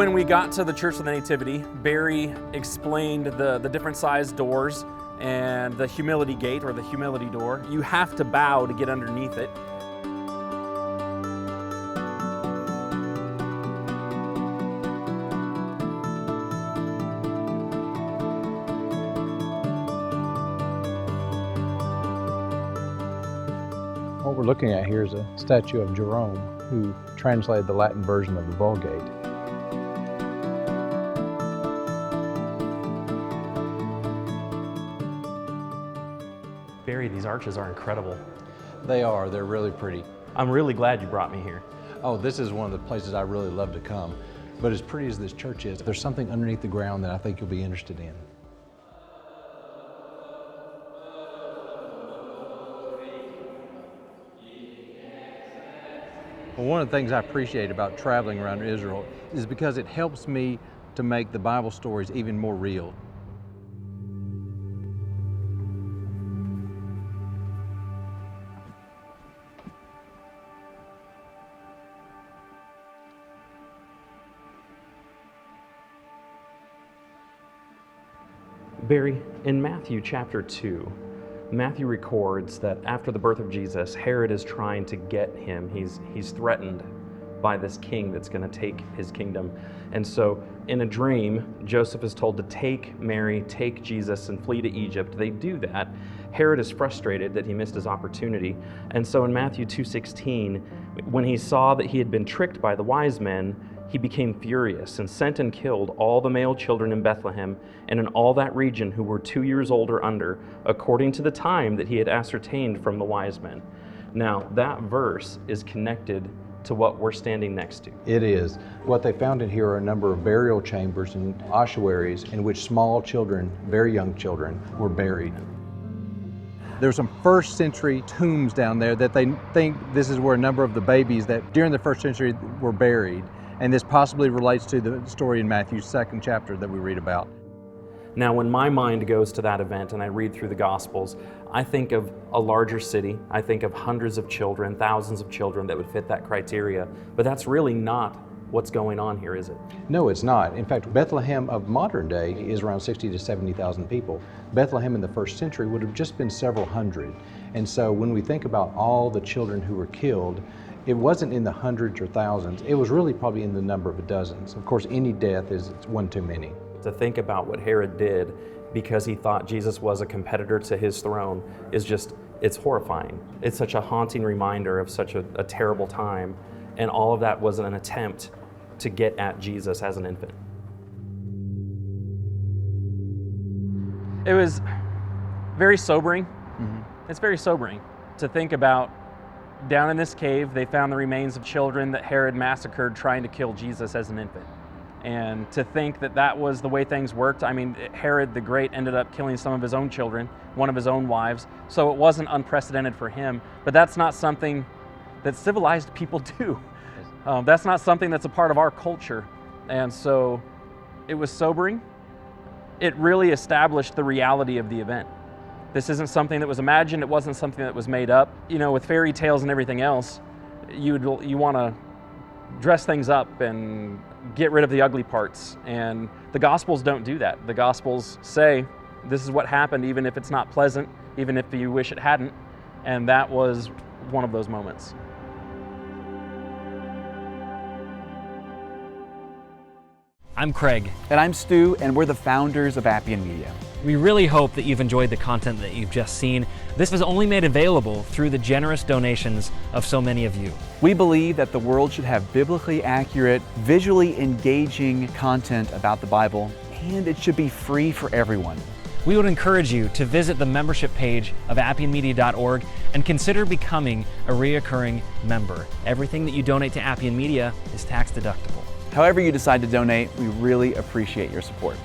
When we got to the Church of the Nativity, Barry explained the different sized doors and the humility gate, or the humility door. You have to bow to get underneath it. What we're looking at here is a statue of Jerome, who translated the Latin version of the Vulgate. Barry, these arches are incredible. They are. They're really pretty. I'm really glad you brought me here. Oh, this is one of the places I really love to come. But as pretty as this church is, there's something underneath the ground that I think you'll be interested in. Well, one of the things I appreciate about traveling around Israel is because it helps me to make the Bible stories even more real. Barry, in Matthew chapter 2, Matthew records that after the birth of Jesus, Herod is trying to get him. He's threatened by this king that's going to take his kingdom. And so in a dream, Joseph is told to take Mary, take Jesus, and flee to Egypt. They do that. Herod is frustrated that he missed his opportunity. And so in Matthew 2:16, when he saw that he had been tricked by the wise men, he became furious and sent and killed all the male children in Bethlehem and in all that region who were 2 years old or under, according to the time that he had ascertained from the wise men. Now, that verse is connected to what we're standing next to. It is. What they found in here are a number of burial chambers and ossuaries in which small children, very young children, were buried. There's some first century tombs down there that they think this is where a number of the babies that during the first century were buried. And this possibly relates to the story in Matthew's 2nd chapter that we read about. Now, when my mind goes to that event and I read through the Gospels, I think of a larger city. I think of hundreds of children, thousands of children that would fit that criteria. But that's really not what's going on here, is it? No, it's not. In fact, Bethlehem of modern day is around 60 to 70,000 people. Bethlehem in the first century would have just been several hundred. And so when we think about all the children who were killed, it wasn't in the hundreds or thousands. It was really probably in the number of dozens. Of course, any death is one too many. To think about what Herod did because he thought Jesus was a competitor to his throne is just, it's horrifying. It's such a haunting reminder of such a terrible time. And all of that was an attempt to get at Jesus as an infant. It was very sobering. It's very sobering to think about. Down in this cave, they found the remains of children that Herod massacred trying to kill Jesus as an infant. And to think that that was the way things worked, I mean, Herod the Great ended up killing some of his own children, one of his own wives, so it wasn't unprecedented for him. But that's not something that civilized people do. That's not something that's a part of our culture. And so it was sobering. It really established the reality of the event. This isn't something that was imagined. It wasn't something that was made up. You know, with fairy tales and everything else, you want to dress things up and get rid of the ugly parts. And the Gospels don't do that. The Gospels say, this is what happened, even if it's not pleasant, even if you wish it hadn't. And that was one of those moments. I'm Craig. And I'm Stu, and we're the founders of Appian Media. We really hope that you've enjoyed the content that you've just seen. This was only made available through the generous donations of so many of you. We believe that the world should have biblically accurate, visually engaging content about the Bible, and it should be free for everyone. We would encourage you to visit the membership page of appianmedia.org and consider becoming a reoccurring member. Everything that you donate to Appian Media is tax deductible. However you decide to donate, we really appreciate your support.